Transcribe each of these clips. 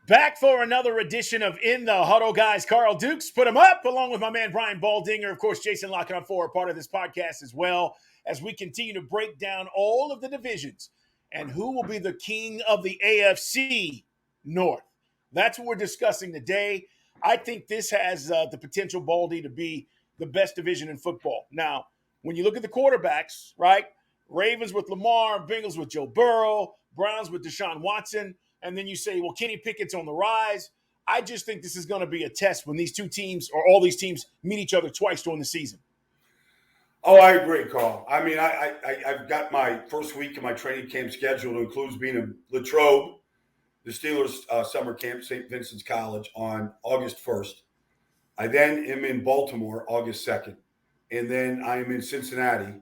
Back for another edition of In the Huddle, guys. Carl Dukes, put him up, along with my man Brian Baldinger. Of course, Jason Locking on for part of this podcast as well, as we continue to break down all of the divisions and who will be the king of the AFC North. That's what we're discussing today. I think this has the potential, Baldy, to be the best division in football. Now, when you look at the quarterbacks, right? Ravens with Lamar, Bengals with Joe Burrow, Browns with Deshaun Watson. And then you say, well, Kenny Pickett's on the rise. I just think this is going to be a test when these two teams or all these teams meet each other twice during the season. Oh, I agree, Carl. I mean, I've got my first week of my training camp scheduled. It includes being in Latrobe, the Steelers' summer camp, St. Vincent's College, on August 1st. I then am in Baltimore August 2nd. And then I am in Cincinnati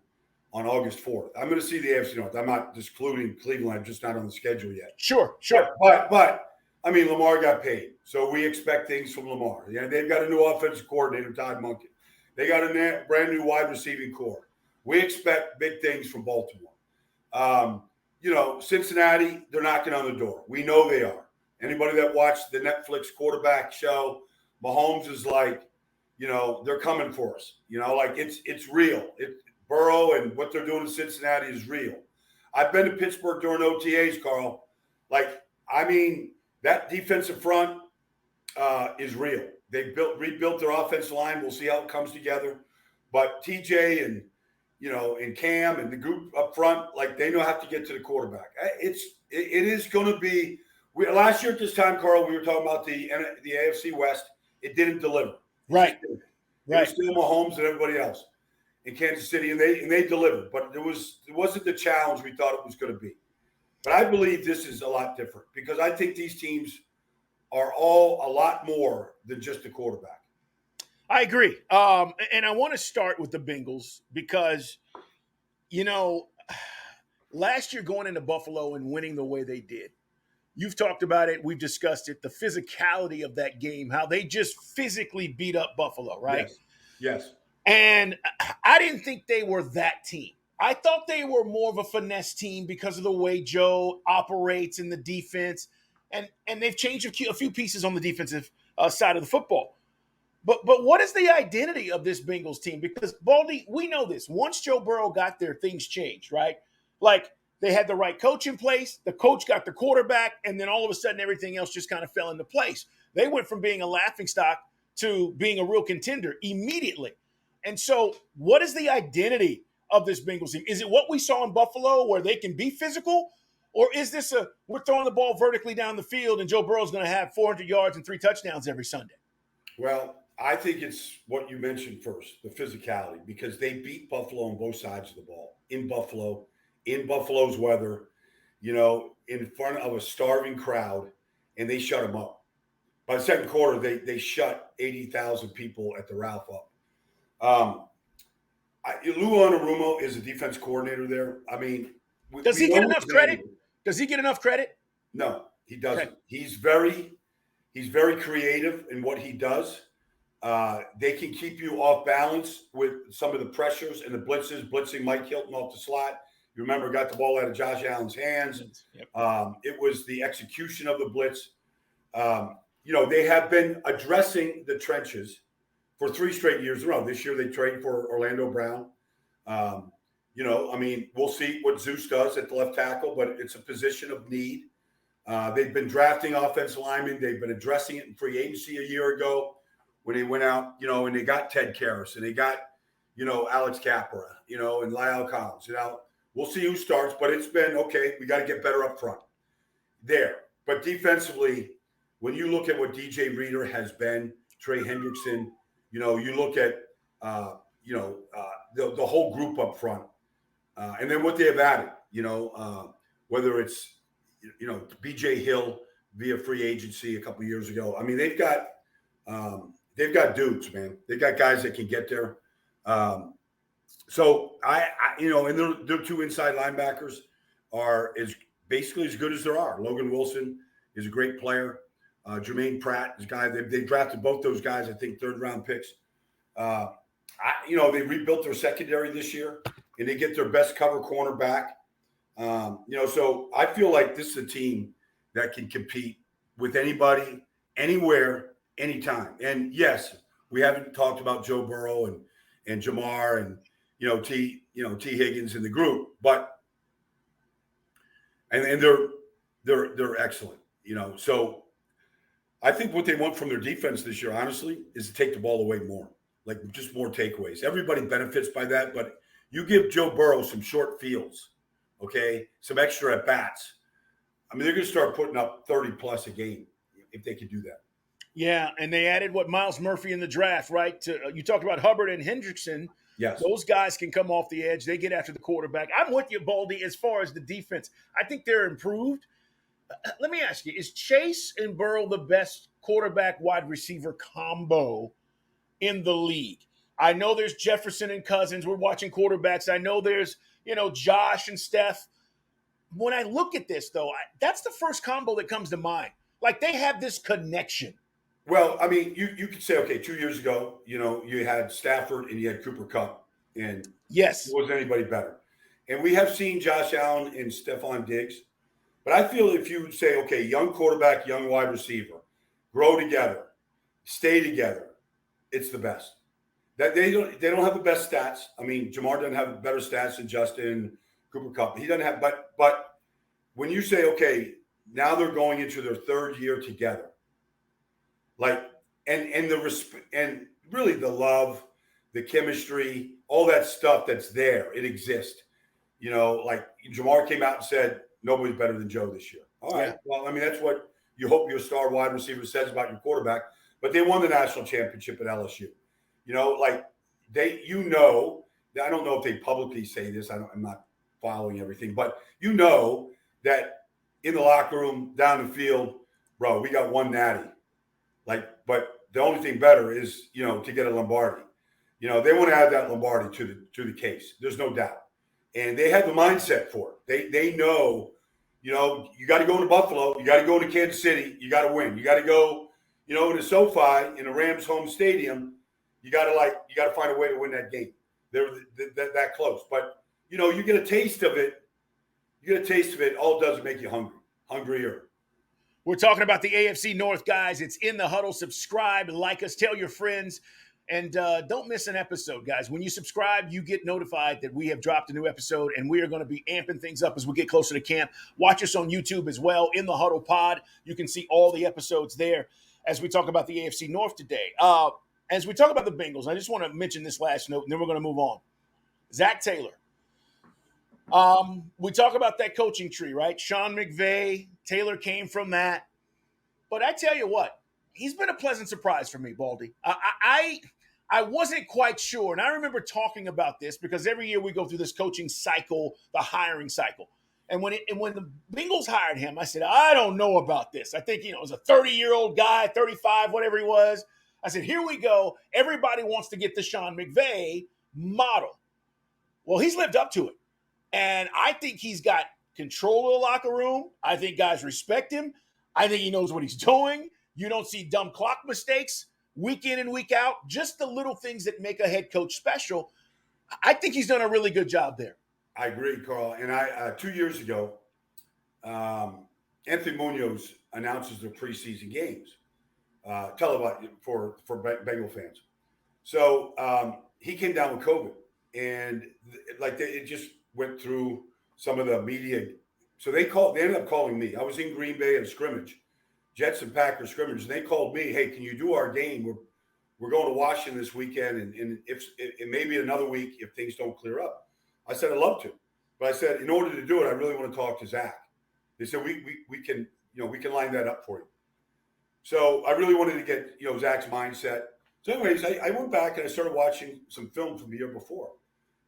on August 4th. I'm going to see the AFC North. I'm not excluding Cleveland. I'm just not on the schedule yet. Sure. But I mean, Lamar got paid. So we expect things from Lamar. Yeah, they've got a new offensive coordinator, Todd Monken. They got a brand new wide receiving core. We expect big things from Baltimore. Cincinnati, they're knocking on the door. We know they are. Anybody that watched the Netflix quarterback show, Mahomes is like, they're coming for us. It's real. Burrow and what they're doing in Cincinnati is real. I've been to Pittsburgh during OTAs, Carl. That defensive front is real. They rebuilt their offensive line. We'll see how it comes together. But TJ and Cam and the group up front, they know how to get to the quarterback. It is going to be. Last year at this time, Carl, we were talking about the AFC West. It didn't deliver. Right. It was still Mahomes and everybody else in Kansas City, and they delivered. But it wasn't the challenge we thought it was going to be. But I believe this is a lot different because I think these teams are all a lot more than just the quarterback. I agree. And I want to start with the Bengals because, last year going into Buffalo and winning the way they did, you've talked about it. We've discussed it, the physicality of that game, how they just physically beat up Buffalo, right? Yes. And I didn't think they were that team. I thought they were more of a finesse team because of the way Joe operates in the defense. And they've changed a few pieces on the defensive side of the football. But what is the identity of this Bengals team? Because, Baldy, we know this. Once Joe Burrow got there, things changed, right? They had the right coach in place. The coach got the quarterback. And then all of a sudden, everything else just kind of fell into place. They went from being a laughingstock to being a real contender immediately. And so what is the identity of this Bengals team? Is it what we saw in Buffalo where they can be physical? Or is this we're throwing the ball vertically down the field and Joe Burrow's going to have 400 yards and 3 touchdowns every Sunday? Well, I think it's what you mentioned first, the physicality, because they beat Buffalo on both sides of the ball. In Buffalo's weather, in front of a starving crowd, and they shut them up. By the second quarter, they shut 80,000 people at the Ralph up. Lou Anarumo is a defense coordinator there. I mean, does he get enough credit? Does he get enough credit? No, he doesn't. Okay. He's very creative in what he does. They can keep you off balance with some of the pressures and the blitzing Mike Hilton off the slot. You remember, got the ball out of Josh Allen's hands. Yep. It was the execution of the blitz. They have been addressing the trenches for 3 straight years in a row. This year they traded for Orlando Brown. We'll see what Zeus does at the left tackle, but it's a position of need. They've been drafting offensive linemen. They've been addressing it in free agency a year ago when they went out, and they got Ted Karras and they got, Alex Capra, and Lyle Collins. We'll see who starts, but it's been, okay, we got to get better up front there. But defensively, when you look at what DJ Reader has been, Trey Hendrickson, you look at, the whole group up front. And then what they have added, whether it's, BJ Hill via free agency a couple of years ago. I mean, they've got dudes, man. They've got guys that can get there. So and their 2 inside linebackers are basically as good as there are. Logan Wilson is a great player. Jermaine Pratt is a guy they drafted both those guys, I think, 3rd-round picks. They rebuilt their secondary this year, and they get their best cover corner back. So I feel like this is a team that can compete with anybody, anywhere, anytime. And yes, we haven't talked about Joe Burrow and Jamar and T Higgins in the group, but and they're excellent. So I think what they want from their defense this year, honestly, is to take the ball away more, like just more takeaways. Everybody benefits by that, but you give Joe Burrow some short fields, okay, some extra at bats. I mean, they're going to start putting up 30 plus a game if they could do that. Yeah, and they added Miles Murphy in the draft, right? You talked about Hubbard and Hendrickson. Yes. Those guys can come off the edge. They get after the quarterback. I'm with you, Baldy, as far as the defense. I think they're improved. Let me ask you, is Chase and Burrow the best quarterback wide receiver combo in the league? I know there's Jefferson and Cousins. We're watching quarterbacks. I know there's, Josh and Steph. When I look at this, though, that's the first combo that comes to mind. Like, they have this connection. Well, I mean, you could say, okay, 2 years ago, you had Stafford and you had Cooper Kupp, and yes, it wasn't anybody better. And we have seen Josh Allen and Stephon Diggs. But I feel if you say, okay, young quarterback, young wide receiver, grow together, stay together, it's the best. That they don't have the best stats. I mean, Jamar doesn't have better stats than Justin, Cooper Kupp. He doesn't have, but when you say, okay, now they're going into their third year together, like, and really the love, the chemistry, all that stuff that's there, it exists. Like Jamar came out and said, nobody's better than Joe this year. All right. Yeah. Well, I mean, that's what you hope your star wide receiver says about your quarterback. But they won the national championship at LSU. Like I don't know if they publicly say this. I'm not following everything. But that in the locker room, down the field, bro, we got one natty. But the only thing better is, to get a Lombardi. They want to add that Lombardi to the case. There's no doubt. And they have the mindset for it. They know, you got to go to Buffalo. You got to go to Kansas City. You got to win. You got to go, to SoFi in the Rams home stadium. You got to find a way to win that game. They're that close. But, you get a taste of it. All it does is make you hungrier. We're talking about the AFC North, guys. It's in the huddle. Subscribe, like us, tell your friends. And don't miss an episode, guys. When you subscribe, you get notified that we have dropped a new episode, and we are going to be amping things up as we get closer to camp. Watch us on YouTube as well, in the Huddle Pod. You can see all the episodes there as we talk about the AFC North today. As we talk about the Bengals, I just want to mention this last note, and then we're going to move on. Zac Taylor. We talk about that coaching tree, right? Sean McVay, Taylor came from that. But I tell you what, he's been a pleasant surprise for me, Baldy. I wasn't quite sure, and I remember talking about this because every year we go through this coaching cycle, the hiring cycle. And when the Bengals hired him, I said, I don't know about this. I think, it was a 30-year-old guy, 35, whatever he was. I said, here we go. Everybody wants to get the Sean McVay model. Well, he's lived up to it. And I think he's got control of the locker room. I think guys respect him. I think he knows what he's doing. You don't see dumb clock mistakes week in and week out. Just the little things that make a head coach special. I think he's done a really good job there. I agree, Carl. And 2 years ago, Anthony Munoz announces their preseason games, televised for Bengal fans. So he came down with COVID, and it just went through some of the media. So they ended up calling me. I was in Green Bay at a scrimmage, Jets and Packers scrimmage, and they called me, hey, can you do our game? We're going to Washington this weekend, and if it may be another week if things don't clear up. I said, I'd love to. But I said, in order to do it, I really want to talk to Zac. They said, we can line that up for you. So I really wanted to get, Zac's mindset. So anyways, I went back and I started watching some film from the year before.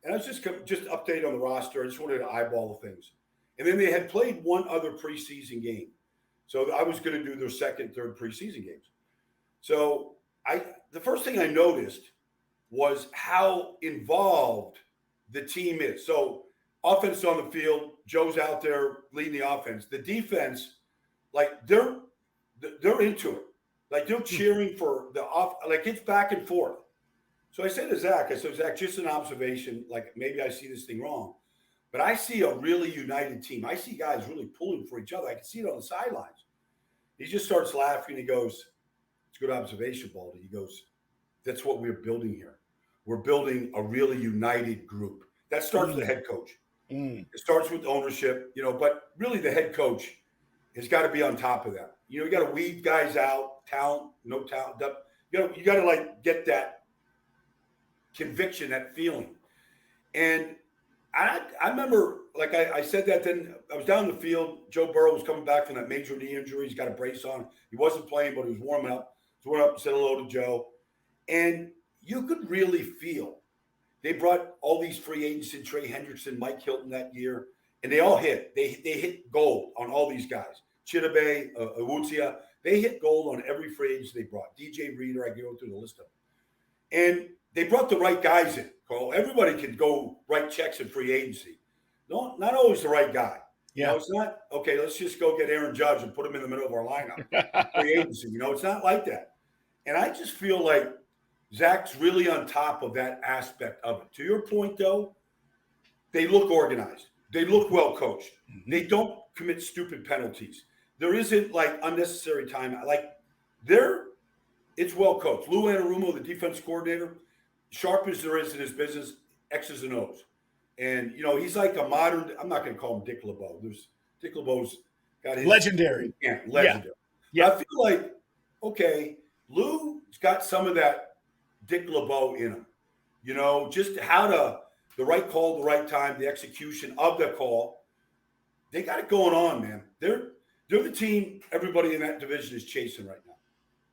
And I was just update on the roster. I just wanted to eyeball the things. And then they had played one other preseason game. So I was going to do their second, third preseason games. So the first thing I noticed was how involved the team is. So offense on the field, Joe's out there leading the offense. The defense, they're into it. They're cheering for the off. It's back and forth. So I said to Zac, Zac, just an observation. Maybe I see this thing wrong, but I see a really united team. I see guys really pulling for each other. I can see it on the sidelines. He just starts laughing. He goes, "It's a good observation, Baldy." He goes, "That's what we're building here. We're building a really united group." That starts with the head coach. It starts with ownership, but really the head coach has got to be on top of that. You got to weed guys out, talent, no talent. You got to like get that conviction, that feeling. And I remember, like I said that then I was down the field. Joe Burrow was coming back from that major knee injury. He's got a brace on. He wasn't playing, but he was warming up. So went up and said hello to Joe. And you could really feel they brought all these free agents in, Trey Hendrickson, Mike Hilton that year, and they all hit. They hit gold on all these guys. Chidobe, Awuzie, they hit gold on every free agent they brought. DJ Reader, I can go through the list of them. And they brought the right guys in, Carl. Everybody could go write checks in free agency. No, not always the right guy. Yeah. It's not, okay, let's just go get Aaron Judge and put him in the middle of our lineup. Free agency, it's not like that. And I just feel like Zach's really on top of that aspect of it. To your point, though, they look organized. They look well coached. They don't commit stupid penalties. There isn't like unnecessary time. It's well coached. Lou Anarumo, the defense coordinator, sharp as there is in his business, X's and O's. And, he's like a modern, I'm not going to call him Dick LeBeau. Dick LeBeau's got his legendary. Yeah, legendary. Yeah. I feel like, okay, Lou's got some of that Dick LeBeau in him, just the right call, the right time, the execution of the call. They got it going on, man. They're the team everybody in that division is chasing right now.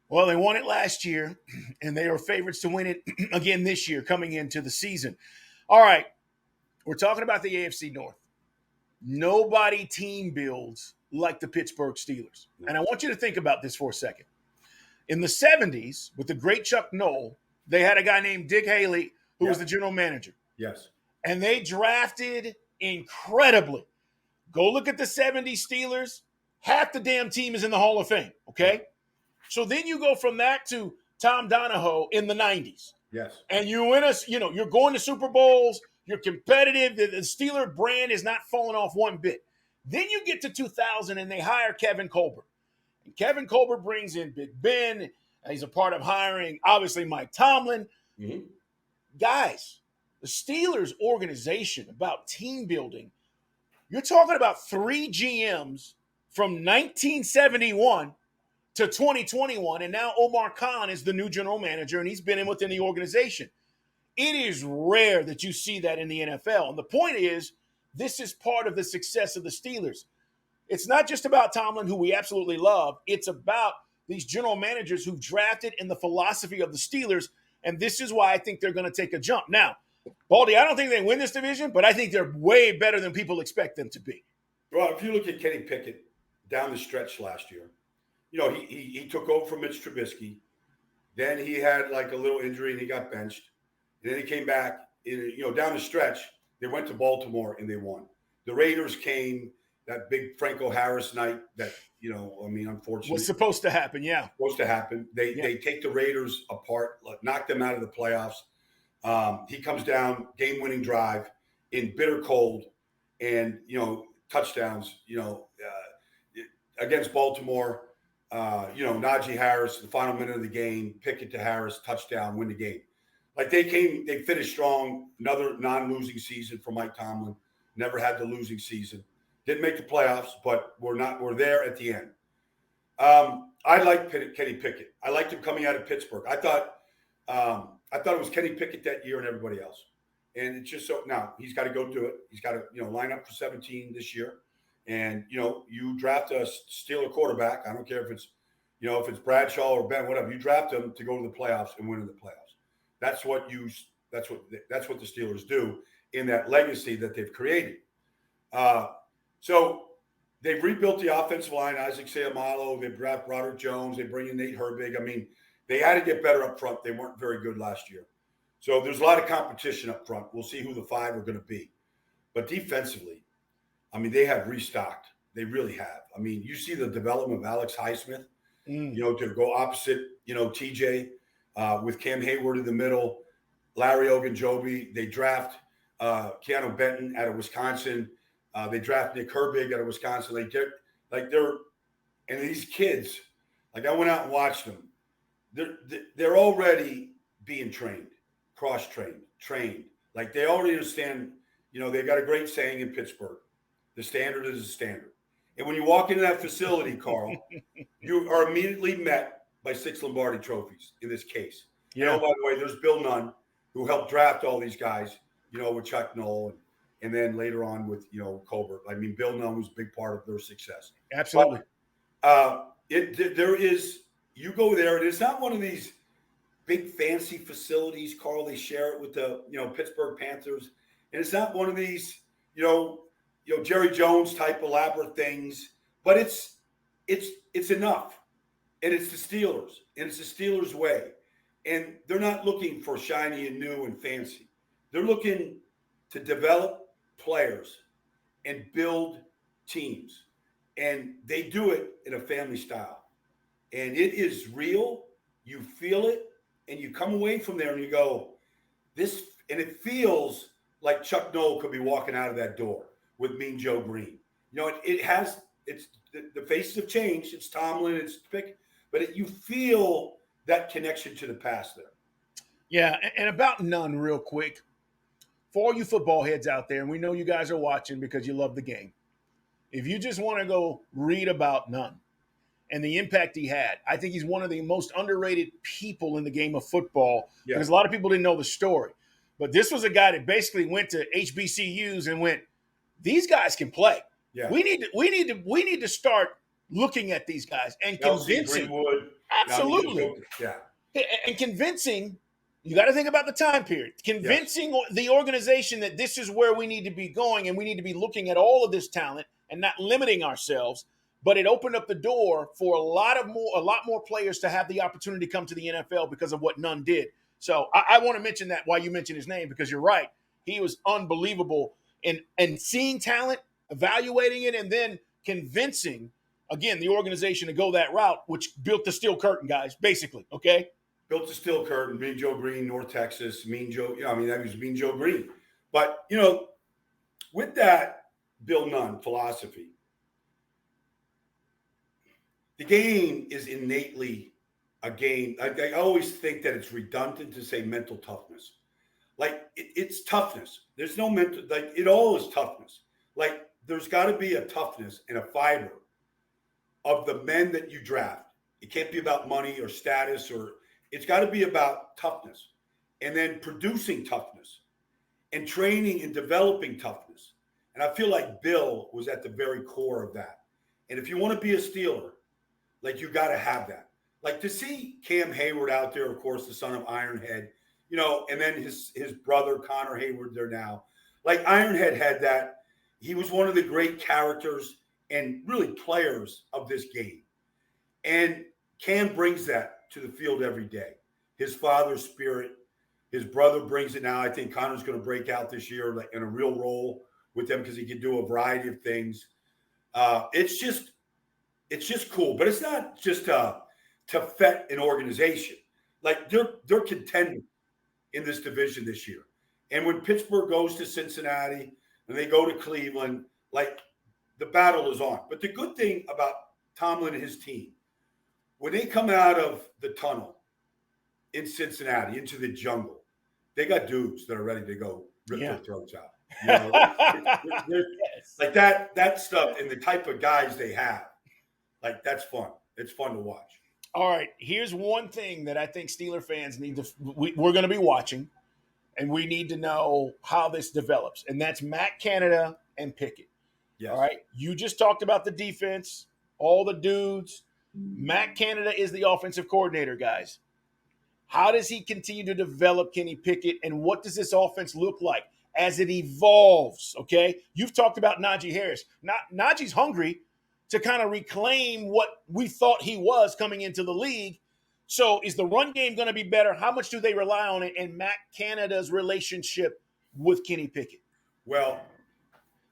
Well, they won it last year, and they are favorites to win it again this year coming into the season. All right, we're talking about the AFC North. Nobody team builds like the Pittsburgh Steelers. And I want you to think about this for a second. In the 70s, with the great Chuck Noll, they had a guy named Dick Haley who was the general manager. Yes. And they drafted incredibly. Go look at the 70s Steelers. Half the damn team is in the Hall of Fame, okay? So then you go from that to Tom Donahoe in the 90s. Yes. And you win you're going to Super Bowls. You're competitive. The Steeler brand is not falling off one bit. Then you get to 2000 and they hire Kevin Colbert. And Kevin Colbert brings in Big Ben. He's a part of hiring, obviously, Mike Tomlin. Mm-hmm. Guys, the Steelers organization about team building, you're talking about 3 GMs from 1971 to 2021, and now Omar Khan is the new general manager, and he's been within the organization. It is rare that you see that in the NFL. And the point is, this is part of the success of the Steelers. It's not just about Tomlin, who we absolutely love. It's about these general managers who've drafted in the philosophy of the Steelers, and this is why I think they're going to take a jump. Now, Baldy, I don't think they win this division, but I think they're way better than people expect them to be. Well, if you look at Kenny Pickett down the stretch last year, he took over from Mitch Trubisky. Then he had like a little injury and he got benched. And then he came back, down the stretch. They went to Baltimore and they won. The Raiders came, that big Franco Harris night that, unfortunately. Was supposed to happen, yeah. Supposed to happen. They take the Raiders apart, knock them out of the playoffs. He comes down, game-winning drive in bitter cold and, touchdowns, against Baltimore. Najee Harris, the final minute of the game, Pickett to Harris, touchdown, win the game. Like they finished strong, another non-losing season for Mike Tomlin. Never had the losing season. Didn't make the playoffs, but we're there at the end. I like Kenny Pickett. I liked him coming out of Pittsburgh. I thought it was Kenny Pickett that year and everybody else. And it's just so now he's got to go do it. He's got to, line up for 17 this year. And, you draft a Steeler quarterback. I don't care if it's Bradshaw or Ben, whatever. You draft them to go to the playoffs and win in the playoffs. That's what the Steelers do in that legacy that they've created. So they've rebuilt the offensive line, Isaac Seumalo. They draft Broderick Jones. They bring in Nate Herbig. I mean, they had to get better up front. They weren't very good last year. So there's a lot of competition up front. We'll see who the 5 are going to be. But defensively, they have restocked. They really have. You see the development of Alex Highsmith, to go opposite, TJ with Cam Hayward in the middle, Larry Ogunjobi. They draft Keanu Benton out of Wisconsin. They draft Nick Herbig out of Wisconsin. They're And these kids, like I went out and watched them, they're already being trained, cross-trained, trained. Like they already understand, they got a great saying in Pittsburgh. The standard is the standard. And when you walk into that facility, Carl, you are immediately met by 6 Lombardi trophies in this case. Yeah. And oh, by the way, there's Bill Nunn, who helped draft all these guys, with Chuck Noll and then later on with, Colbert. I mean, Bill Nunn was a big part of their success. Absolutely. But, you go there, and it's not one of these big fancy facilities, Carl. They share it with the, Pittsburgh Panthers. And it's not one of these, Jerry Jones type elaborate things, but it's enough. And it's the Steelers, and it's the Steelers way. And they're not looking for shiny and new and fancy. They're looking to develop players and build teams. And they do it in a family style. And it is real. You feel it, and you come away from there and you go, this, and it feels like Chuck Noll could be walking out of that door with Mean Joe Green. It's the faces have changed. It's Tomlin, it's Pickett, but you feel that connection to the past there. Yeah, and about Nunn, real quick, for all you football heads out there, and we know you guys are watching because you love the game. If you just want to go read about Nunn and the impact he had, I think he's one of the most underrated people in the game of football because a lot of people didn't know the story. But this was a guy that basically went to HBCUs and went, these guys can play. Yeah. We need to start looking at these guys and convincing. Greenwood. Absolutely. And convincing, you got to think about the time period. Convincing the organization that this is where we need to be going and we need to be looking at all of this talent and not limiting ourselves. But it opened up the door for a lot more players to have the opportunity to come to the NFL because of what Nunn did. So I want to mention that while you mention his name, because you're right. He was unbelievable in seeing talent, evaluating it, and then convincing, again, the organization to go that route, which built the steel curtain, guys, basically, okay? Built the steel curtain, Mean Joe Green, North Texas, that was Mean Joe Green. But, with that Bill Nunn philosophy, the game is innately a game. I always think that it's redundant to say mental toughness. Like, it's toughness. There's no mental, like, it all is toughness. Like, there's got to be a toughness and a fiber of the men that you draft. It can't be about money or status, or it's got to be about toughness and then producing toughness and training and developing toughness. And I feel like Bill was at the very core of that. And if you want to be a Steeler, like, you got to have that. Like, to see Cam Hayward out there, of course, the son of Ironhead, and then his brother Connor Hayward there now. Like, Ironhead had that. He was one of the great characters and really players of this game. And Cam brings that to the field every day. His father's spirit, his brother brings it now. I think Connor's going to break out this year, like, in a real role with them because he can do a variety of things. It's just cool, but it's not just to fet an organization. Like, they're contending in this division this year. And when Pittsburgh goes to Cincinnati and they go to Cleveland, like, the battle is on. But the good thing about Tomlin and his team, when they come out of the tunnel in Cincinnati into the jungle, they got dudes that are ready to go rip their throats out. Like that stuff and the type of guys they have, like, that's fun. It's fun to watch. All right, here's one thing that I think Steeler fans need to we're going to be watching, and we need to know how this develops, and that's Matt Canada and Pickett. Yes. All right, you just talked about the defense, all the dudes. Matt Canada is the offensive coordinator, guys. How does he continue to develop Kenny Pickett, and what does this offense look like as it evolves, okay? You've talked about Najee Harris. Najee's hungry to kind of reclaim what we thought he was coming into the league. So is the run game going to be better? How much do they rely on it? And Matt Canada's relationship with Kenny Pickett? Well,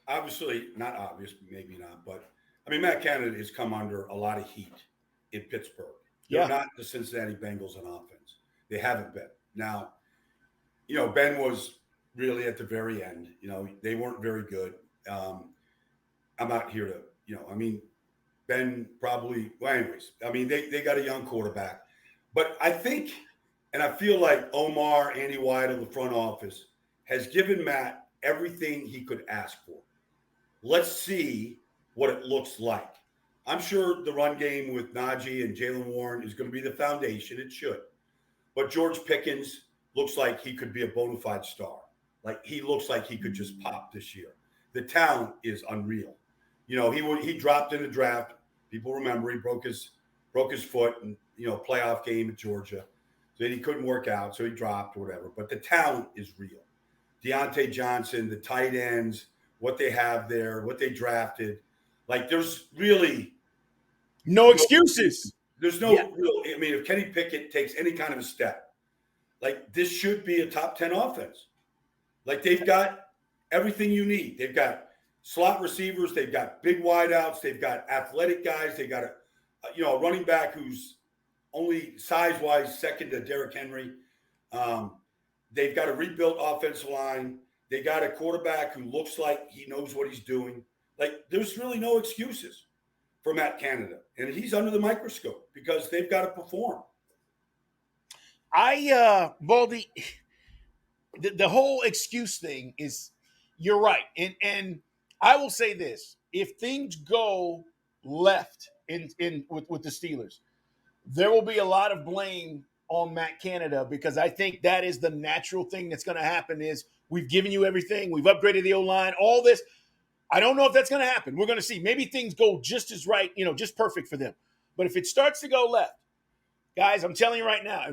obviously, not obvious, maybe not, but, I mean, Matt Canada has come under a lot of heat in Pittsburgh. They're not the Cincinnati Bengals on offense. They haven't been. Now, Ben was really at the very end. They weren't very good. I'm not here to, Ben probably, well, anyways, I mean, they got a young quarterback. But I think, and I feel like Omar, Andy White of the front office has given Matt everything he could ask for. Let's see what it looks like. I'm sure the run game with Najee and Jalen Warren is going to be the foundation. It should. But George Pickens looks like he could be a bona fide star. Like he looks like he could just pop this year. The talent is unreal. You know, he dropped in the draft. People remember he broke his foot in, playoff game at Georgia. So he couldn't work out, so he dropped or whatever. But the talent is real. Deontay Johnson, the tight ends, what they have there, what they drafted. Like there's really no excuses. There's no real. I mean, if Kenny Pickett takes any kind of a step, like this should be a top 10 offense. Like they've got everything you need. They've got slot receivers. They've got big wideouts. They've got athletic guys. They got a running back who's only size-wise second to Derrick Henry. They've got a rebuilt offensive line. They got a quarterback who looks like he knows what he's doing. Like there's really no excuses for Matt Canada. And he's under the microscope because they've got to perform. Baldy, the whole excuse thing is, you're right. And I will say this, if things go left with the Steelers, there will be a lot of blame on Matt Canada because I think that is the natural thing that's going to happen is we've given you everything. We've upgraded the O-line, all this. I don't know if that's going to happen. We're going to see. Maybe things go just as right, just perfect for them. But if it starts to go left, guys, I'm telling you right now,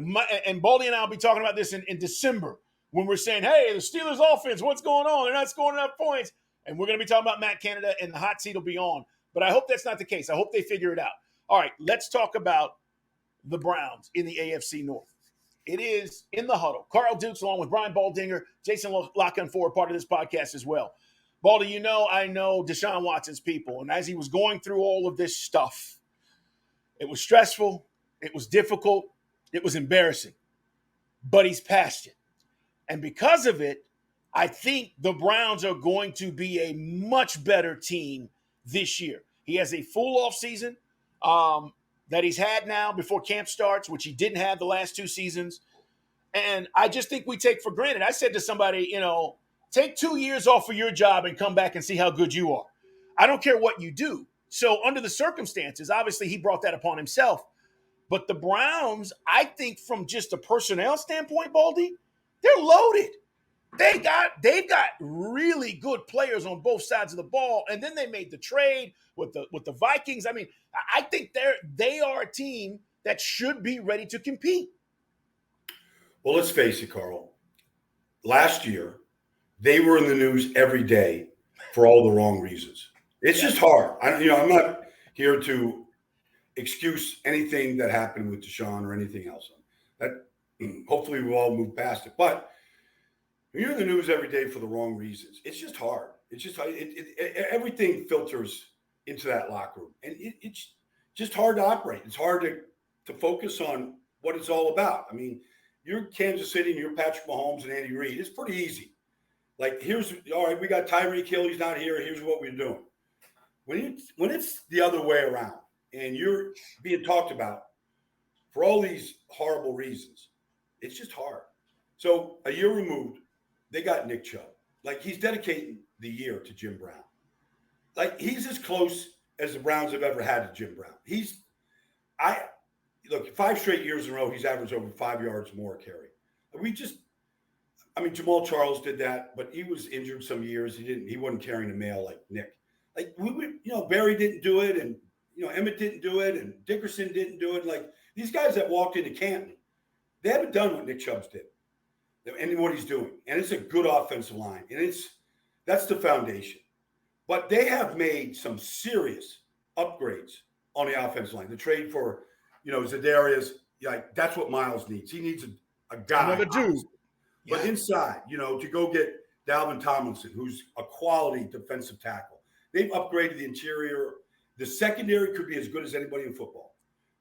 and Baldy and I will be talking about this in December when we're saying, hey, the Steelers offense, what's going on? They're not scoring enough points. And we're going to be talking about Matt Canada, and the hot seat will be on. But I hope that's not the case. I hope they figure it out. All right, let's talk about the Browns in the AFC North. It is in the huddle. Carl Dukes along with Brian Baldinger, Jason Lockenford, part of this podcast as well. Baldy, I know Deshaun Watson's people. And as he was going through all of this stuff, it was stressful. It was difficult. It was embarrassing. But he's past it. And because of it, I think the Browns are going to be a much better team this year. He has a full offseason that he's had now before camp starts, which he didn't have the last two seasons. And I just think we take for granted. I said to somebody, take 2 years off of your job and come back and see how good you are. I don't care what you do. So under the circumstances, obviously he brought that upon himself. But the Browns, I think from just a personnel standpoint, Baldy, they're loaded. They've got really good players on both sides of the ball. And then they made the trade with the Vikings. I mean, I think they are a team that should be ready to compete. Well, let's face it, Carl. Last year, they were in the news every day for all the wrong reasons. It's just hard. I'm not here to excuse anything that happened with Deshaun or anything else. That hopefully we'll all move past it. But when you're in the news every day for the wrong reasons, it's just hard. It's just everything filters into that locker room, and it's just hard to operate. It's hard to focus on what it's all about. I mean, you're Kansas City and you're Patrick Mahomes and Andy Reid. It's pretty easy. Like, all right, we got Tyreek Hill. He's not here. Here's what we're doing. When it's the other way around and you're being talked about for all these horrible reasons, it's just hard. So a year removed, they got Nick Chubb. Like, he's dedicating the year to Jim Brown. Like, he's as close as the Browns have ever had to Jim Brown. Look, 5 straight years in a row, he's averaged over 5 yards more carry. Jamal Charles did that, but he was injured some years. He wasn't carrying the mail like Nick. Like, Barry didn't do it, and Emmett didn't do it, and Dickerson didn't do it. Like, these guys that walked into Canton, they haven't done what Nick Chubb's did and what he's doing. And it's a good offensive line, and that's the foundation. But they have made some serious upgrades on the offensive line. The trade for, Zadarius, like, that's what Miles needs. He needs a guy. Another dude. But inside, to go get Dalvin Tomlinson, who's a quality defensive tackle. They've upgraded the interior. The secondary could be as good as anybody in football.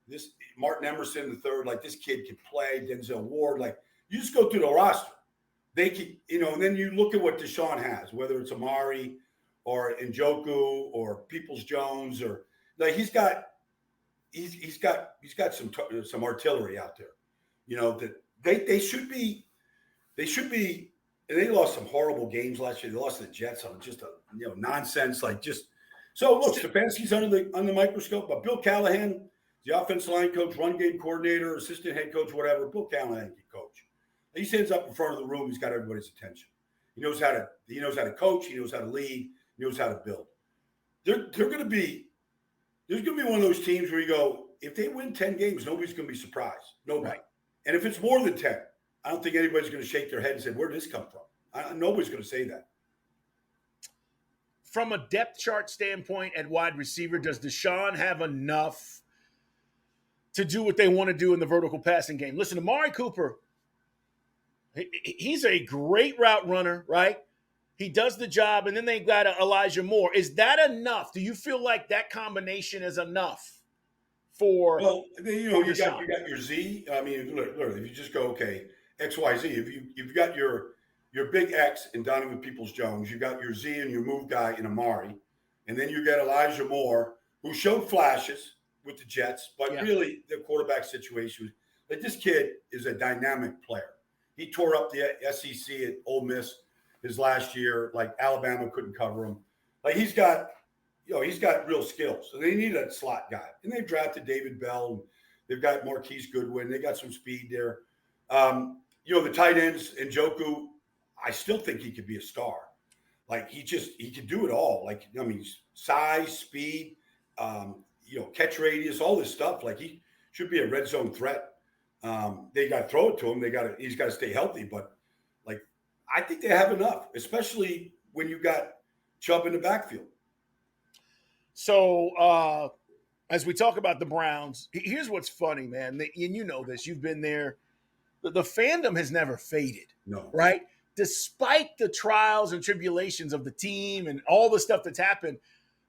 This Martin Emerson, the third, like, this kid can play. Denzel Ward, like, you just go through the roster. They can, and then you look at what Deshaun has, whether it's Amari or Njoku or Peoples-Jones or, like he's got some artillery out there. That they should be and they lost some horrible games last year. They lost to the Jets on just a nonsense so look, Stefanski's under the microscope, but Bill Callahan, the offensive line coach, run game coordinator, assistant head coach, whatever. Bill Callahan can coach. He stands up in front of the room. He's got everybody's attention. He knows how to coach. He knows how to lead. He knows how to build. There's going to be one of those teams where you go, if they win 10 games, nobody's going to be surprised. Nobody. Right. And if it's more than 10, I don't think anybody's going to shake their head and say, where did this come from? Nobody's going to say that. From a depth chart standpoint at wide receiver, does Deshaun have enough to do what they want to do in the vertical passing game? Listen, Amari Cooper, he's a great route runner, right? He does the job, and then they got Elijah Moore. Is that enough? Do you feel like that combination is enough for? Well, you got your Z. I mean, look, if you just go, okay, X, Y, Z. If you've got your big X in Donovan Peoples-Jones, you got your Z and your move guy in Amari, and then you got Elijah Moore, who showed flashes with the Jets, but really the quarterback situation, like this kid is a dynamic player. He tore up the SEC at Ole Miss his last year, like Alabama couldn't cover him. Like he's got real skills. So they need a slot guy. And they've drafted David Bell. And they've got Marquise Goodwin. They got some speed there. The tight ends, Njoku, I still think he could be a star. Like he could do it all. Like, size, speed, catch radius, all this stuff. Like he should be a red zone threat. They got to throw it to him. He's got to stay healthy, but I think they have enough, especially when you got Chubb in the backfield. So as we talk about the Browns, here's what's funny, man. And you know this. You've been there. The fandom has never faded. No. Right? Despite the trials and tribulations of the team and all the stuff that's happened,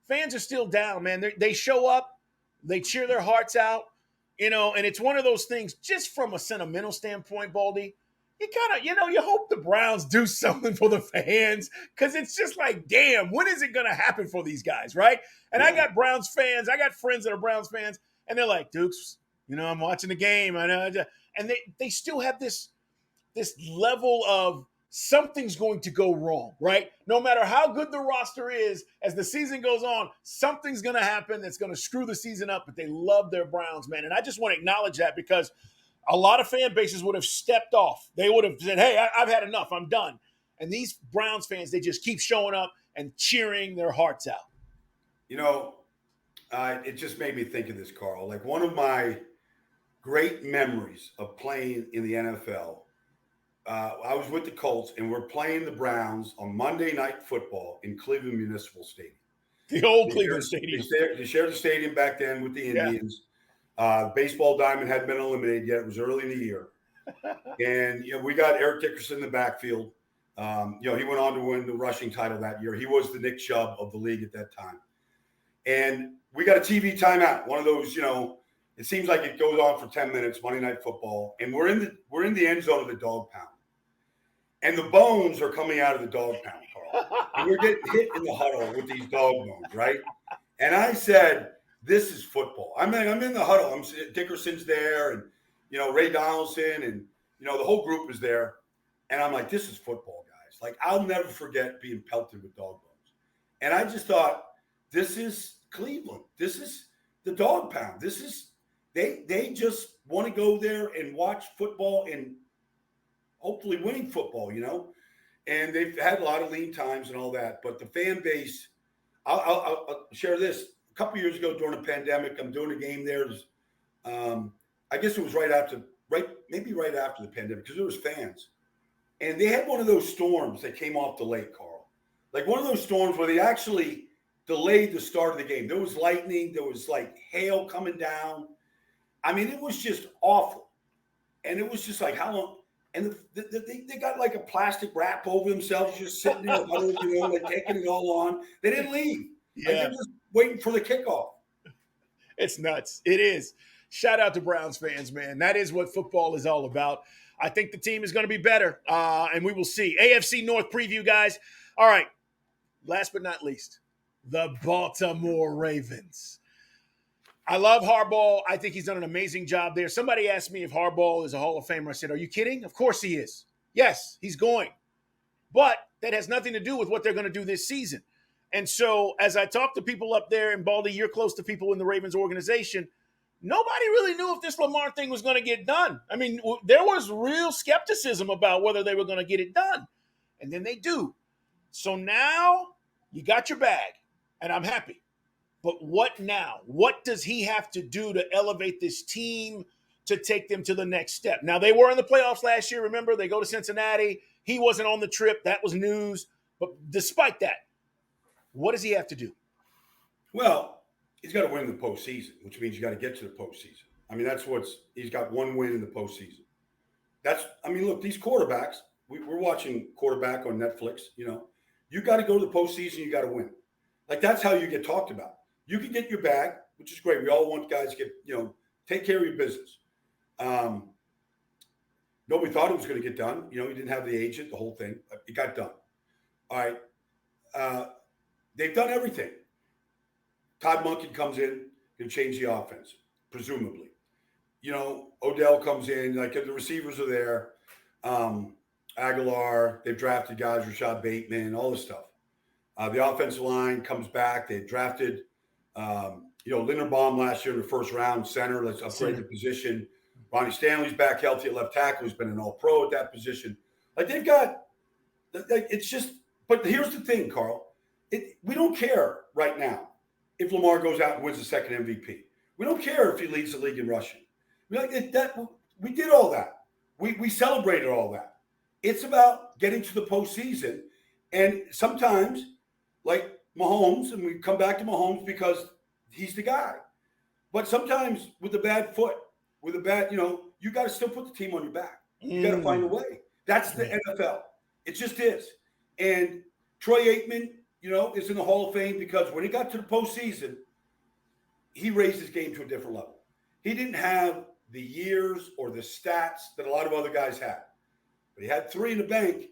fans are still down, man. They show up. They cheer their hearts out, and it's one of those things just from a sentimental standpoint, Baldy. You kind of, you hope the Browns do something for the fans because it's just like, damn, when is it going to happen for these guys, right? And I got Browns fans. I got friends that are Browns fans, and they're like, Dukes, I'm watching the game. I know. And they still have this level of something's going to go wrong, right? No matter how good the roster is, as the season goes on, something's going to happen that's going to screw the season up, but they love their Browns, man. And I just want to acknowledge that because a lot of fan bases would have stepped off. They would have said, hey, I've had enough. I'm done. And these Browns fans, they just keep showing up and cheering their hearts out. It just made me think of this, Carl. Like one of my great memories of playing in the NFL, I was with the Colts, and we're playing the Browns on Monday Night Football in Cleveland Municipal Stadium. The old Cleveland Stadium. They shared the stadium back then with the Indians. Baseball diamond hadn't been eliminated yet. It was early in the year. And, we got Eric Dickerson in the backfield. He went on to win the rushing title that year. He was the Nick Chubb of the league at that time. And we got a TV timeout. One of those, it seems like it goes on for 10 minutes, Monday Night Football. And we're in the end zone of the dog pound. And the bones are coming out of the dog pound, Carl. And we're getting hit in the huddle with these dog bones, right? And I said, this is football. I'm in the huddle. Dickerson's there, and Ray Donaldson, and the whole group is there. And I'm like, this is football, guys. Like, I'll never forget being pelted with dog bones. And I just thought, this is Cleveland. This is the dog pound. This is they just want to go there and watch football and hopefully winning football, And they've had a lot of lean times and all that. But the fan base, I'll share this. A couple years ago during the pandemic, I'm doing a game there. I guess it was right after the pandemic because there was fans. And they had one of those storms that came off the lake, Carl. Like one of those storms where they actually delayed the start of the game. There was lightning. There was like hail coming down. I mean, it was just awful. And it was just like, how long? And they got like a plastic wrap over themselves, just sitting there, like taking it all on. They didn't leave. Yeah. Like they're just waiting for the kickoff. It's nuts. It is. Shout out to Browns fans, man. That is what football is all about. I think the team is going to be better, and we will see. AFC North preview, guys. All right. Last but not least, the Baltimore Ravens. I love Harbaugh. I think he's done an amazing job there. Somebody asked me if Harbaugh is a Hall of Famer. I said, are you kidding? Of course he is. Yes, he's going. But that has nothing to do with what they're going to do this season. And so as I talk to people up there, and Baldy, you're close to people in the Ravens organization, nobody really knew if this Lamar thing was going to get done. I mean, there was real skepticism about whether they were going to get it done. And then they do. So now you got your bag, and I'm happy. But what now? What does he have to do to elevate this team to take them to the next step? Now, they were in the playoffs last year. Remember, they go to Cincinnati. He wasn't on the trip. That was news. But despite that, what does he have to do? Well, he's got to win the postseason, which means you got to get to the postseason. I mean, he's got one win in the postseason. Look, these quarterbacks, we're watching quarterback on Netflix, you got to go to the postseason, you got to win. Like, that's how you get talked about. You can get your bag, which is great. We all want guys to get, take care of your business. Nobody thought it was going to get done. You didn't have the agent, the whole thing. It got done. All right. They've done everything. Todd Monken comes in, can change the offense, presumably. Odell comes in, like the receivers are there. Aguilar, they've drafted guys, Rashad Bateman, all this stuff. The offensive line comes back. They drafted, Linderbaum last year in the first round, center. Let's upgrade the position. Ronnie Stanley's back healthy at left tackle. He's been an all-pro at that position. Like, they've got – it's just – but here's the thing, Carl. We don't care right now if Lamar goes out and wins the second MVP. We don't care if he leads the league in rushing. We did all that. We celebrated all that. It's about getting to the postseason. And sometimes, like Mahomes, and we come back to Mahomes because he's the guy. But sometimes with a bad foot, with a bad, you got to still put the team on your back. You got to find a way. That's the NFL. It just is. And Troy Aikman, is in the Hall of Fame because when he got to the postseason, he raised his game to a different level. He didn't have the years or the stats that a lot of other guys had. But he had 3 in the bank,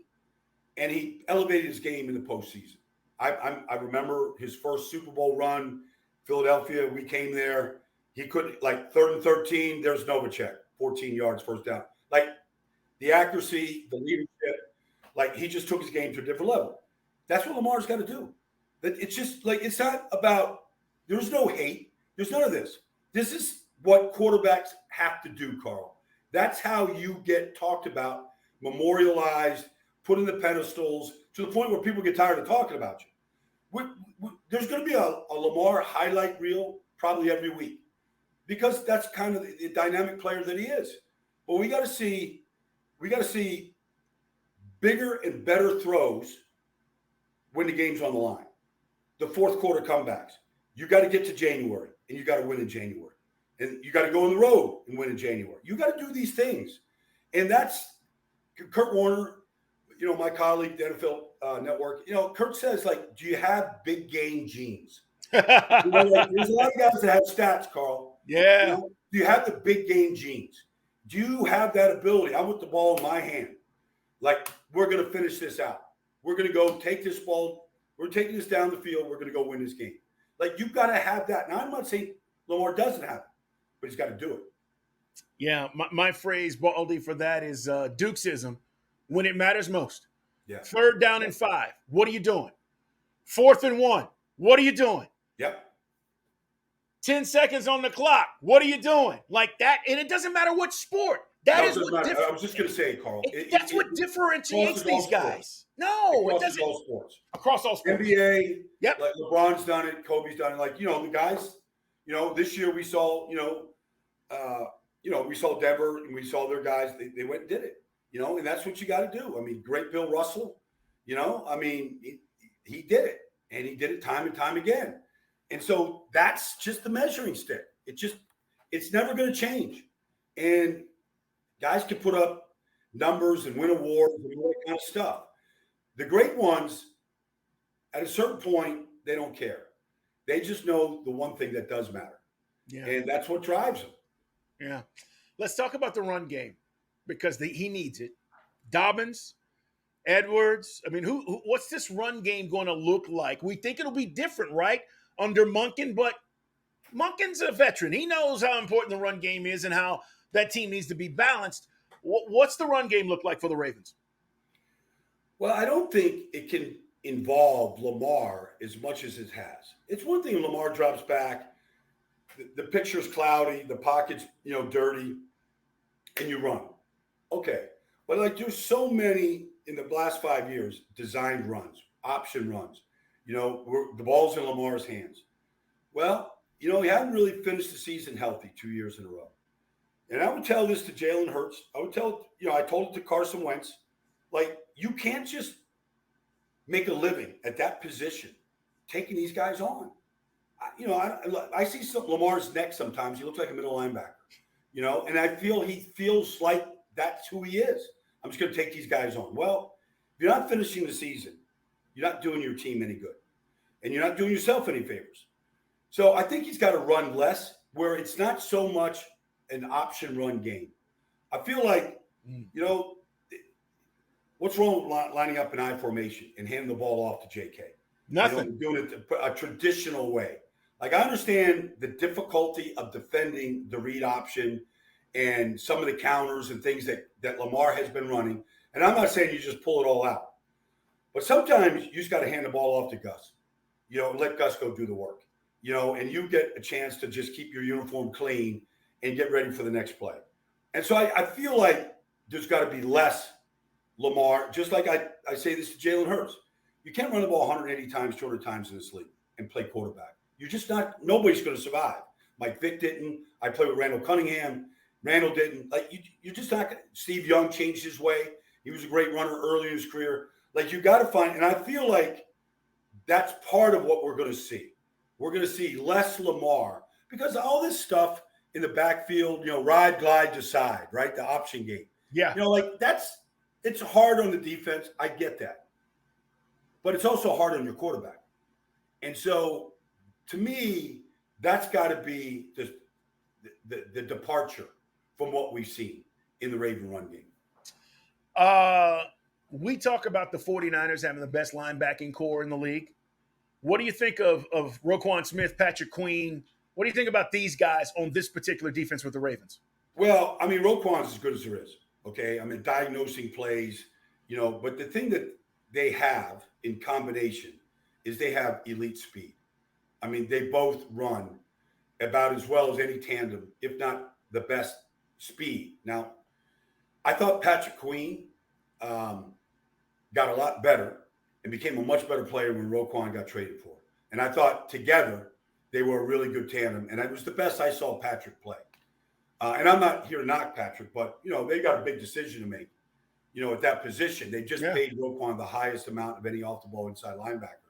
and he elevated his game in the postseason. I remember his first Super Bowl run, Philadelphia. We came there. He couldn't, like 3rd and 13, there's Novacek, 14 yards, first down. Like, the accuracy, the leadership, like, he just took his game to a different level. That's what Lamar's got to do. It's just, like, it's not about – there's no hate. There's none of this. This is what quarterbacks have to do, Carl. That's how you get talked about, memorialized, put in the pedestals, to the point where people get tired of talking about you. There's going to be a Lamar highlight reel probably every week because that's kind of the dynamic player that he is. But we got to see bigger and better throws when the game's on the line. The fourth quarter comebacks. You got to get to January, and you got to win in January. And you got to go on the road and win in January. You got to do these things. And that's Kurt Warner, my colleague, the NFL Network. Kurt says, like, do you have big game genes? There's a lot of guys that have stats, Carl. Yeah. Do you have the big game genes? Do you have that ability? I want the ball in my hand. Like, we're going to finish this out. We're going to go take this ball. We're taking this down the field. We're going to go win this game. Like, you've got to have that. Now, I'm not saying Lamar doesn't have it, but he's got to do it. Yeah, my phrase, Baldy, for that is Dukesism, when it matters most. Yeah. 3rd down and 5. What are you doing? 4th and 1. What are you doing? Yep. 10 seconds on the clock. What are you doing? Like that. And it doesn't matter what sport. That is what I was just going to say, Carl. That's what differentiates these guys. No, it doesn't. Across all sports. Across all sports. NBA, yep. Like LeBron's done it. Kobe's done it. Like, the guys, this year we saw, we saw Denver and we saw their guys. They went and did it, and that's what you got to do. I mean, great Bill Russell, he did it, and he did it time and time again. And so that's just the measuring stick. It's never going to change. And guys can put up numbers and win awards and all that kind of stuff. The great ones, at a certain point, they don't care. They just know the one thing that does matter. Yeah. And that's what drives them. Yeah. Let's talk about the run game because he needs it. Dobbins, Edwards. I mean, what's this run game going to look like? We think it'll be different, right? Under Monken, but Monken's a veteran. He knows how important the run game is and how that team needs to be balanced. What's the run game look like for the Ravens? Well, I don't think it can involve Lamar as much as it has. It's one thing Lamar drops back, the picture's cloudy, the pocket's dirty, and you run. Okay. But like there's so many in the last 5 years designed runs, option runs. The ball's in Lamar's hands. Well, he hadn't really finished the season healthy 2 years in a row. And I would tell this to Jalen Hurts. I would tell, I told it to Carson Wentz. Like, you can't just make a living at that position taking these guys on. I see Lamar's neck sometimes. He looks like a middle linebacker, and I feel he feels like that's who he is. I'm just going to take these guys on. Well, if you're not finishing the season, you're not doing your team any good, and you're not doing yourself any favors. So I think he's got to run less, where it's not so much an option run game. I feel like, what's wrong with lining up an I formation and handing the ball off to JK? Nothing. Doing it a traditional way. Like, I understand the difficulty of defending the read option and some of the counters and things that Lamar has been running. And I'm not saying you just pull it all out. But sometimes you just got to hand the ball off to Gus. Let Gus go do the work. And you get a chance to just keep your uniform clean and get ready for the next play. And so I feel like there's got to be less Lamar, just like I say this to Jalen Hurts. You can't run the ball 180 times, 200 times in this league and play quarterback. You're just not – nobody's going to survive. Mike Vick didn't. I played with Randall Cunningham. Randall didn't. Like, you're just not – Steve Young changed his way. He was a great runner early in his career. Like, you got to find – and I feel like that's part of what we're going to see. We're going to see less Lamar because all this stuff in the backfield, ride, glide, decide, right? The option game. Yeah. It's hard on the defense. I get that. But it's also hard on your quarterback. And so, to me, that's got to be the departure from what we've seen in the Raven run game. We talk about the 49ers having the best linebacking core in the league. What do you think of Roquan Smith, Patrick Queen? What do you think about these guys on this particular defense with the Ravens? Well, I mean, Roquan's as good as there is, okay? I mean, diagnosing plays, but the thing that they have in combination is they have elite speed. I mean, they both run about as well as any tandem, if not the best speed. Now, I thought Patrick Queen got a lot better and became a much better player when Roquan got traded for. And I thought together they were a really good tandem. And it was the best I saw Patrick play. And I'm not here to knock Patrick, but, they got a big decision to make, at that position. They just paid Roquan the highest amount of any off-the-ball inside linebacker.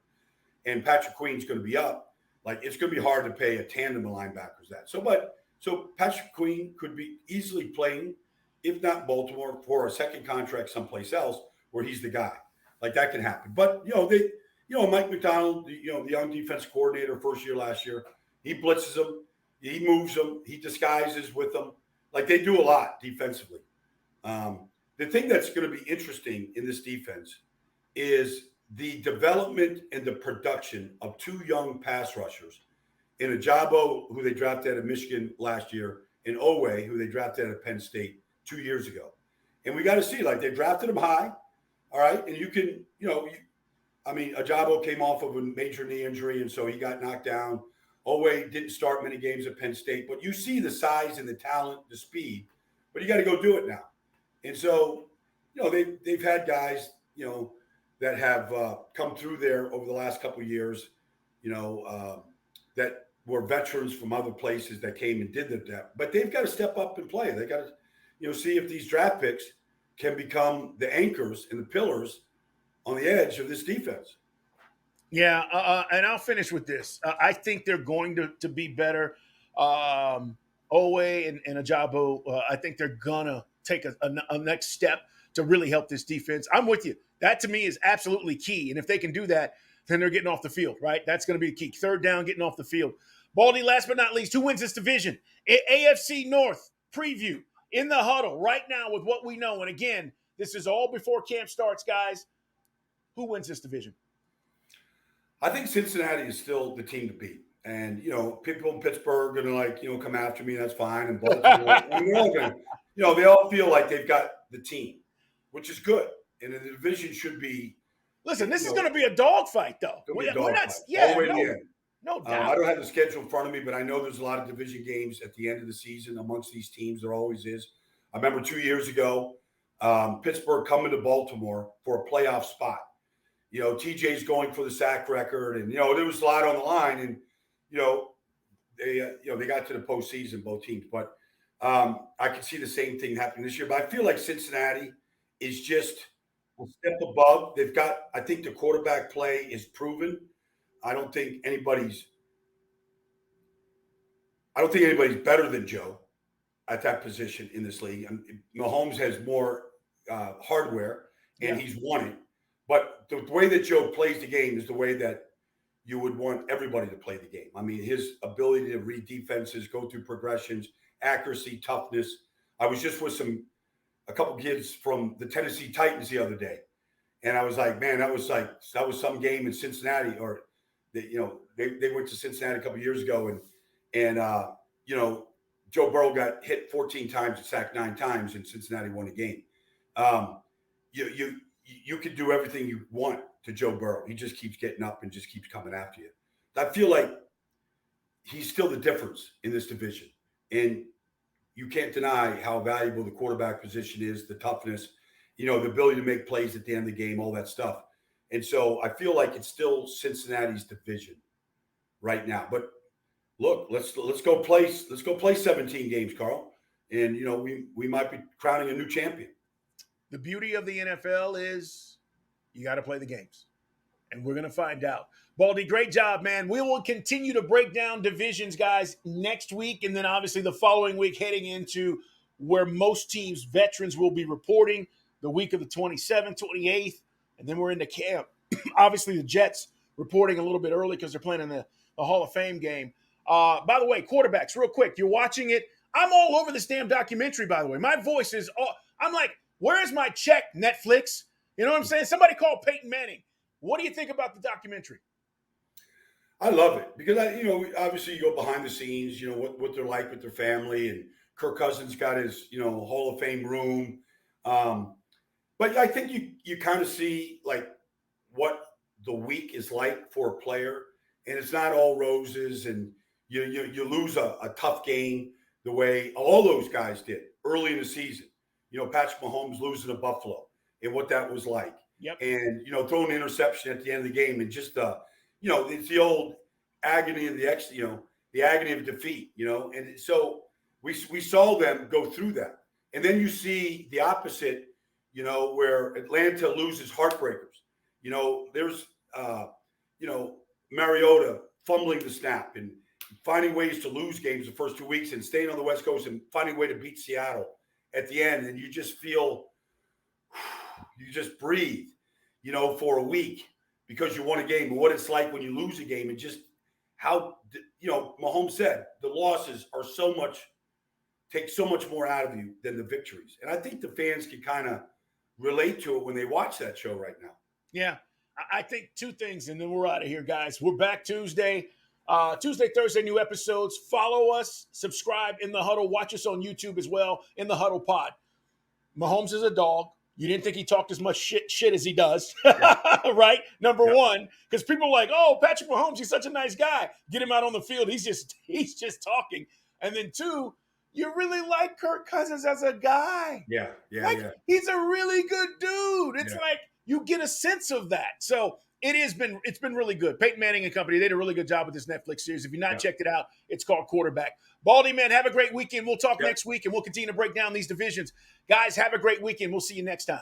And Patrick Queen's going to be up. Like, it's going to be hard to pay a tandem of linebackers that. So Patrick Queen could be easily playing, if not Baltimore, for a second contract someplace else where he's the guy. Like, that can happen. But, Mike McDonald, the young defense coordinator, first year last year, he blitzes them, he moves them, he disguises with them. Like, they do a lot defensively. The thing that's going to be interesting in this defense is the development and the production of two young pass rushers in Ajabo, who they drafted out of Michigan last year, and Owe, who they drafted out of Penn State 2 years ago. And we got to see, like, they drafted him high, all right? And you can, Ajabo came off of a major knee injury, and so he got knocked down. Owe didn't start many games at Penn State, but you see the size and the talent, the speed, but you got to go do it now. And so, they've had guys, that have come through there over the last couple of years, that were veterans from other places that came and did that. But they've got to step up and play. They got to, see if these draft picks can become the anchors and the pillars on the edge of this defense. Yeah, and I'll finish with this. I think they're going to be better. Owe and Ajabo, I think they're going to take a next step to really help this defense. I'm with you. That, to me, is absolutely key. And if they can do that, then they're getting off the field, right? That's going to be the key. Third down, getting off the field. Baldy, last but not least, who wins this division? AFC North preview in the huddle right now with what we know. And again, this is all before camp starts, guys. Who wins this division? I think Cincinnati is still the team to beat. And, people in Pittsburgh are going to, come after me. That's fine. And Baltimore, I mean, they're all going to, they all feel like they've got the team, which is good. And the division should be. Listen, this is going to be a dogfight, though. It'll be a We're not, dogfight. yeah, All the way to the end. No doubt. I don't have the schedule in front of me, but I know there's a lot of division games at the end of the season amongst these teams. There always is. I remember 2 years ago, Pittsburgh coming to Baltimore for a playoff spot. TJ's going for the sack record, and there was a lot on the line, and they got to the postseason, both teams. But I can see the same thing happening this year. But I feel like Cincinnati is just a step above. I think the quarterback play is proven. I don't think anybody's better than Joe at that position in this league. Mahomes has more hardware, and he's won it. But the way that Joe plays the game is the way that you would want everybody to play the game. I mean, his ability to read defenses, go through progressions, accuracy, toughness. I was just with a couple kids from the Tennessee Titans the other day, and I was like, man, that was some game in Cincinnati, or they went to Cincinnati a couple years ago, and Joe Burrow got hit 14 times and sacked 9 times, and Cincinnati won the game. You could do everything you want to Joe Burrow. He just keeps getting up and just keeps coming after you. I feel like he's still the difference in this division. And you can't deny how valuable the quarterback position is, the toughness, the ability to make plays at the end of the game, all that stuff. And so I feel like it's still Cincinnati's division right now. But look, let's go play 17 games, Carl. And we might be crowning a new champion. The beauty of the NFL is you got to play the games, and we're going to find out. Baldy, great job, man. We will continue to break down divisions, guys, next week, and then obviously the following week heading into where most teams, veterans, will be reporting the week of the 27th, 28th, and then we're into camp. Obviously, the Jets reporting a little bit early because they're playing in the Hall of Fame game. By the way, quarterbacks, real quick, you're watching it. I'm all over this damn documentary, by the way. My voice is I'm like, where's my check, Netflix? You know what I'm saying? Somebody call Peyton Manning. What do you think about the documentary? I love it because obviously you go behind the scenes, what they're like with their family, and Kirk Cousins got his, Hall of Fame room. But I think you kind of see like what the week is like for a player, and it's not all roses, and you lose a tough game the way all those guys did early in the season. Patrick Mahomes losing to Buffalo and what that was like. Yep. And, throwing an interception at the end of the game, and just it's the old agony of the agony of defeat, and so we saw them go through that. And then you see the opposite, where Atlanta loses heartbreakers. There's, Mariota fumbling the snap and finding ways to lose games the first 2 weeks and staying on the West Coast and finding a way to beat Seattle at the end. And you just feel, you just breathe, for a week because you won a game, and what it's like when you lose a game, and just how, Mahomes said the losses are take so much more out of you than the victories. And I think the fans can kind of relate to it when they watch that show right now. Yeah, I think 2 things, and then we're out of here, guys. We're back Tuesday, Thursday, new episodes. Follow us, subscribe in the Huddle. Watch us on YouTube as well in the Huddle Pod. Mahomes is a dog. You didn't think he talked as much shit as he does, right? Number one, because people are like, oh, Patrick Mahomes, he's such a nice guy. Get him out on the field. He's just talking. And then 2, you really like Kirk Cousins as a guy. Yeah. He's a really good dude. It's like you get a sense of that. So it's been really good. Peyton Manning and company, they did a really good job with this Netflix series. If you've not checked it out, it's called Quarterback. Baldy, man, have a great weekend. We'll talk next week, and we'll continue to break down these divisions. Guys, have a great weekend. We'll see you next time.